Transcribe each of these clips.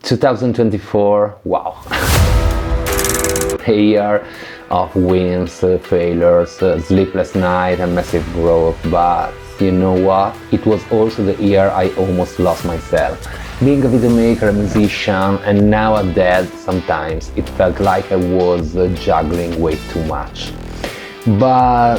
2024, wow. A year of wins, failures, sleepless nights and massive growth, but you know what? It was also the year I almost lost myself. Being a videomaker, a musician, and now a dad, sometimes it felt like I was juggling way too much. But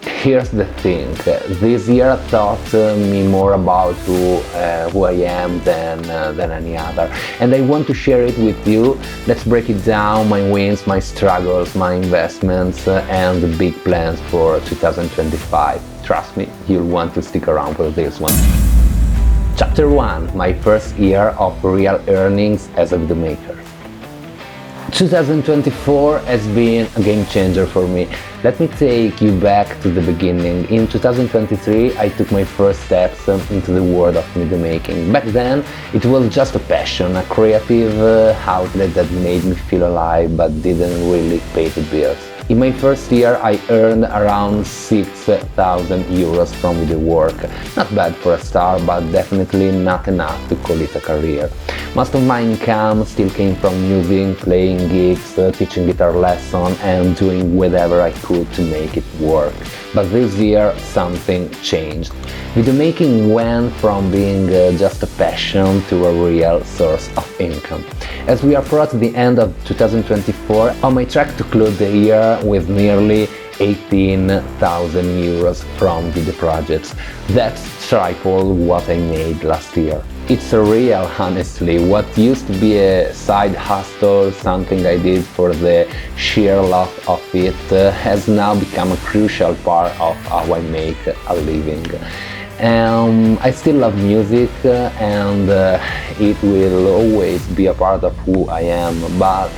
here's the thing, this year taught me more about who I am than any other, and I want to share it with you. Let's break it down, my wins, my struggles, my investments, and the big plans for 2025. Trust me, you'll want to stick around for this one. Chapter 1, my first year of real earnings as a videomaker. 2024 has been a game changer for me. Let me take you back to the beginning. In 2023, I took my first steps into the world of videomaking. Back then, it was just a passion, a creative outlet that made me feel alive but didn't really pay the bills. In my first year, I earned around 6,000 euros from video work. Not bad for a start, but definitely not enough to call it a career. Most of my income still came from music, playing gigs, teaching guitar lessons, and doing whatever I could to make it work. But this year, something changed. Videomaking went from being just a passion to a real source of income. As we approach the end of 2024, on my track to close the year with nearly 18,000 euros from video projects. That's triple what I made last year. It's surreal, honestly. What used to be a side hustle, something I did for the sheer love of it, has now become a crucial part of how I make a living. I still love music and it will always be a part of who I am, but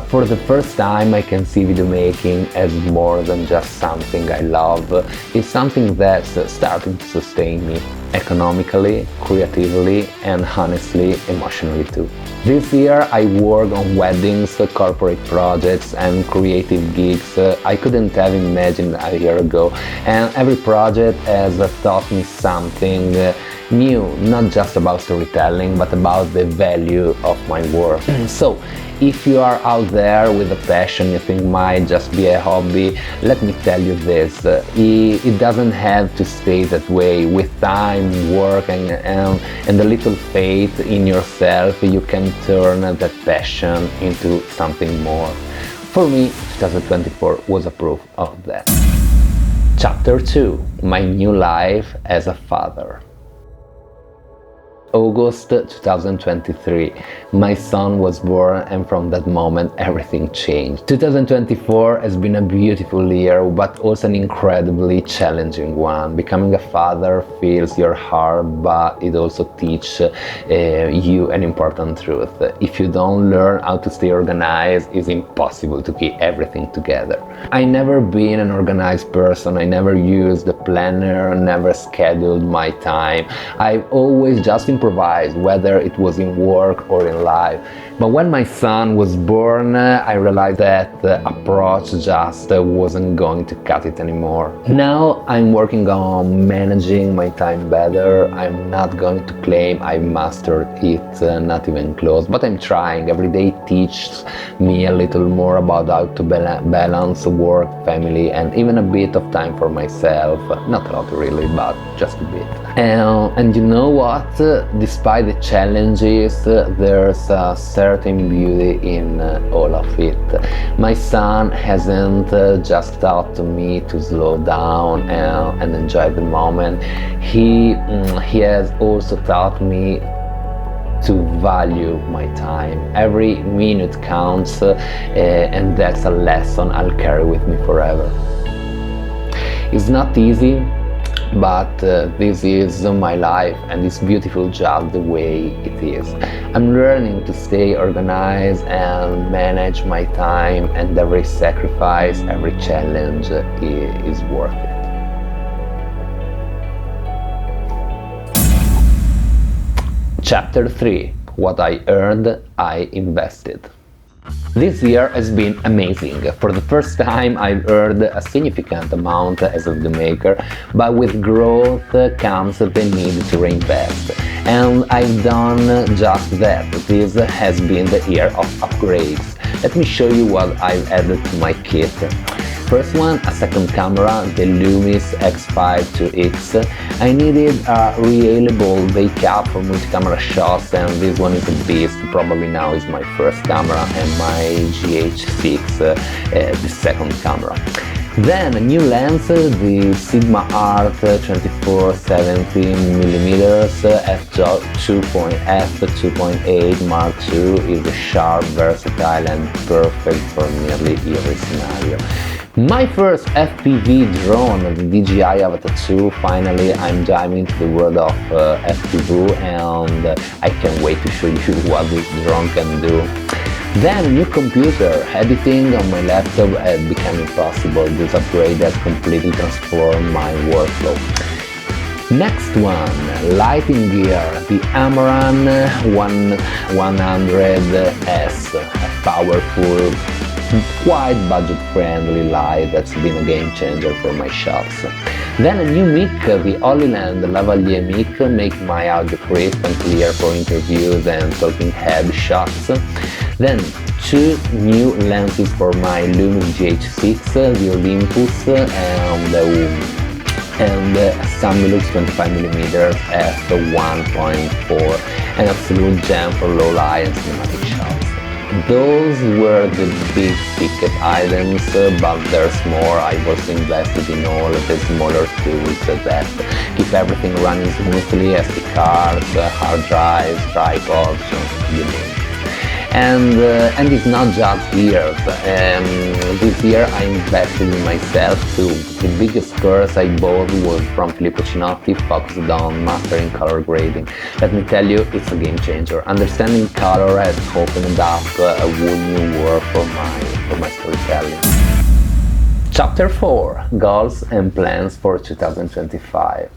for the first time I can see video making as more than just something I love. It's something that's starting to sustain me economically, creatively, and honestly, emotionally too. This year I worked on weddings, corporate projects and creative gigs I couldn't have imagined a year ago, and every project has taught me something new, not just about storytelling, but about the value of my work. So, if you are out there with a passion you think might just be a hobby, let me tell you this, it doesn't have to stay that way. With time, work and a little faith in yourself, you can turn that passion into something more. For me, 2024 was a proof of that. Chapter 2, my new life as a father. August 2023, my son was born, and from that moment everything changed. 2024 has been a beautiful year, but also an incredibly challenging one. Becoming a father fills your heart, but it also teaches you an important truth. If you don't learn how to stay organized, it's impossible to keep everything together. I never been an organized person. I never used a planner, never scheduled my time. I've always just improvise, whether it was in work or in life. But when my son was born, I realized that the approach just wasn't going to cut it anymore. Now I'm working on managing my time better. I'm not going to claim I mastered it, not even close, but I'm trying. Every day teaches me a little more about how to balance work, family, and even a bit of time for myself. Not a lot really, but just a bit. And you know what? Despite the challenges, there's a certain beauty in all of it. My son hasn't just taught me to slow down and enjoy the moment. He has also taught me to value my time. Every minute counts, and that's a lesson I'll carry with me forever. It's not easy, but this is my life, and it's beautiful just the way it is. I'm learning to stay organized and manage my time, and every sacrifice, every challenge is worth it. Chapter 3. What I earned, I invested. This year has been amazing. For the first time I've earned a significant amount as a videomaker, but with growth comes the need to reinvest. And I've done just that. This has been the year of upgrades. Let me show you what I've added to my kit. First one, a second camera, the Lumix X5 2X. I needed a reliable backup for multi-camera shots, and this one is a beast. Probably now is my first camera, and my GH6, the second camera. Then a new lens, the Sigma Art 24-70mm f2.8 Mark II is sharp, versatile and perfect for nearly every scenario. My first FPV drone, the DJI Avatar 2. Finally, I'm diving into the world of FPV, and I can't wait to show you what this drone can do. Then a new computer. Editing on my laptop had become impossible. This upgrade has completely transformed my workflow. Next one, lighting gear, the Amaran 100S, a powerful, quite budget-friendly light that's been a game changer for my shots. Then a new mic, the Holyland Lavalier mic, make my audio crisp and clear for interviews and talking head shots. Then two new lenses for my Lumix GH6, the Olympus and Samilux 25mm f1.4, an absolute gem for low light and cinematic shots. Those were the big ticket items, but there's more. I was invested in all the smaller tools that keep everything running smoothly: SD cards, hard drives, tripods, you name it. And it's not just gears. This year I invested in myself too. The biggest course I bought was from Filippo Cinotti, focused on mastering color grading. Let me tell you, it's a game changer. Understanding color has opened up a whole new world for my storytelling. Chapter 4: Goals and Plans for 2025.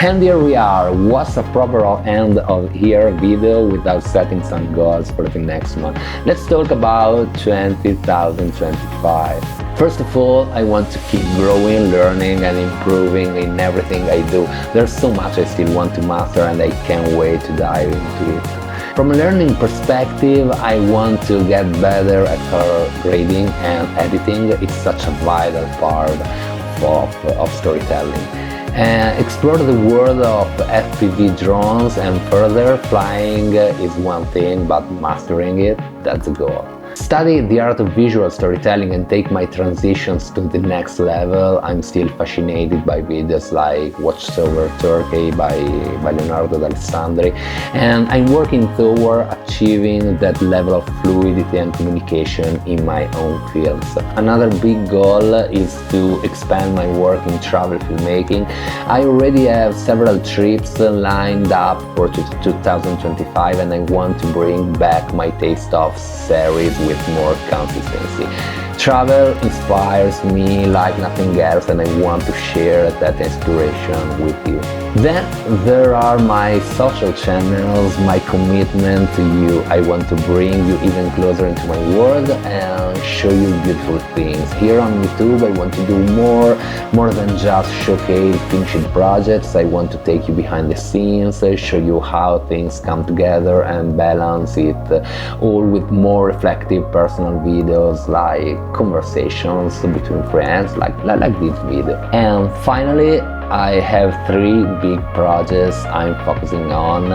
And here we are. What's a proper end of year video without setting some goals for the next month? Let's talk about 2025. First of all, I want to keep growing, learning and improving in everything I do. There's so much I still want to master, and I can't wait to dive into it. From a learning perspective, I want to get better at color grading and editing. It's such a vital part of storytelling. Explore the world of FPV drones, and further, flying is one thing, but mastering it, that's the goal. Study the art of visual storytelling and take my transitions to the next level. I'm still fascinated by videos like Watchtower Turkey by Leonardo D'Alessandri, and I'm working toward achieving that level of fluidity and communication in my own fields. Another big goal is to expand my work in travel filmmaking. I already have several trips lined up for 2025, and I want to bring back my taste of series with more consistency. Travel inspires me like nothing else, and I want to share that inspiration with you. Then there are my social channels, my commitment to you. I want to bring you even closer into my world and show you beautiful things. Here on YouTube I want to do more than just showcase finished projects. I want to take you behind the scenes, show you how things come together and balance it all with more reflective personal videos like conversations between friends like this video. And finally, I have 3 big projects I'm focusing on.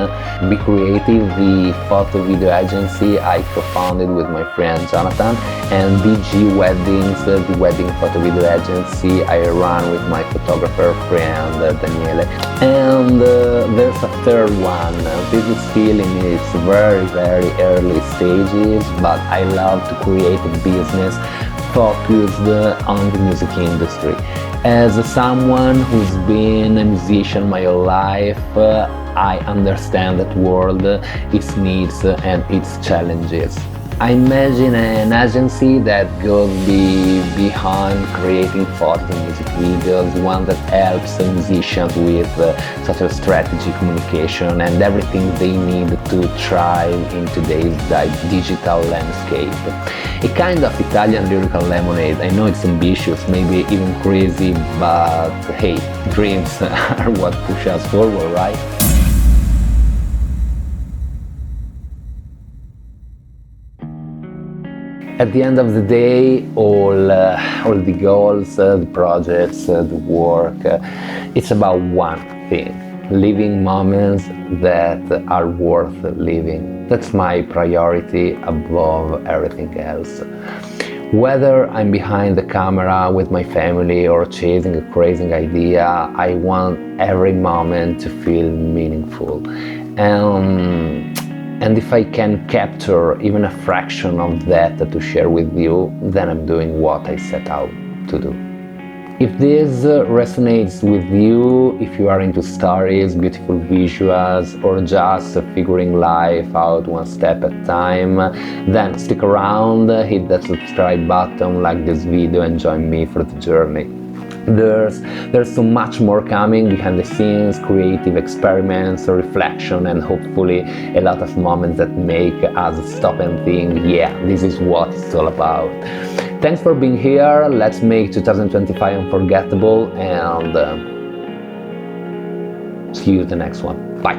Be Creative, the photo video agency I co-founded with my friend Jonathan, and DG Weddings, the wedding photo video agency I run with my photographer friend Daniele. And there's a third one. This is still in its very early stages, but I love to create a business focused on the music industry. As someone who's been a musician my whole life, I understand that world, its needs and its challenges. I imagine an agency that goes behind creating photos and music videos, one that helps musicians with such a strategy, communication and everything they need to thrive in today's digital landscape. A kind of Italian lyrical lemonade. I know it's ambitious, maybe even crazy, but hey, dreams are what push us forward, right? At the end of the day, all the goals, the projects, the work, it's about one thing: living moments that are worth living. That's my priority above everything else. Whether I'm behind the camera with my family or chasing a crazy idea, I want every moment to feel meaningful. And if I can capture even a fraction of that to share with you, then I'm doing what I set out to do. If this resonates with you, if you are into stories, beautiful visuals, or just figuring life out one step at a time, then stick around, hit that subscribe button, like this video, and join me for the journey. There's so much more coming behind the scenes, creative experiments, reflection, and hopefully a lot of moments that make us stop and think, yeah, this is what it's all about. Thanks for being here. Let's make 2025 unforgettable, and see you in the next one. Bye.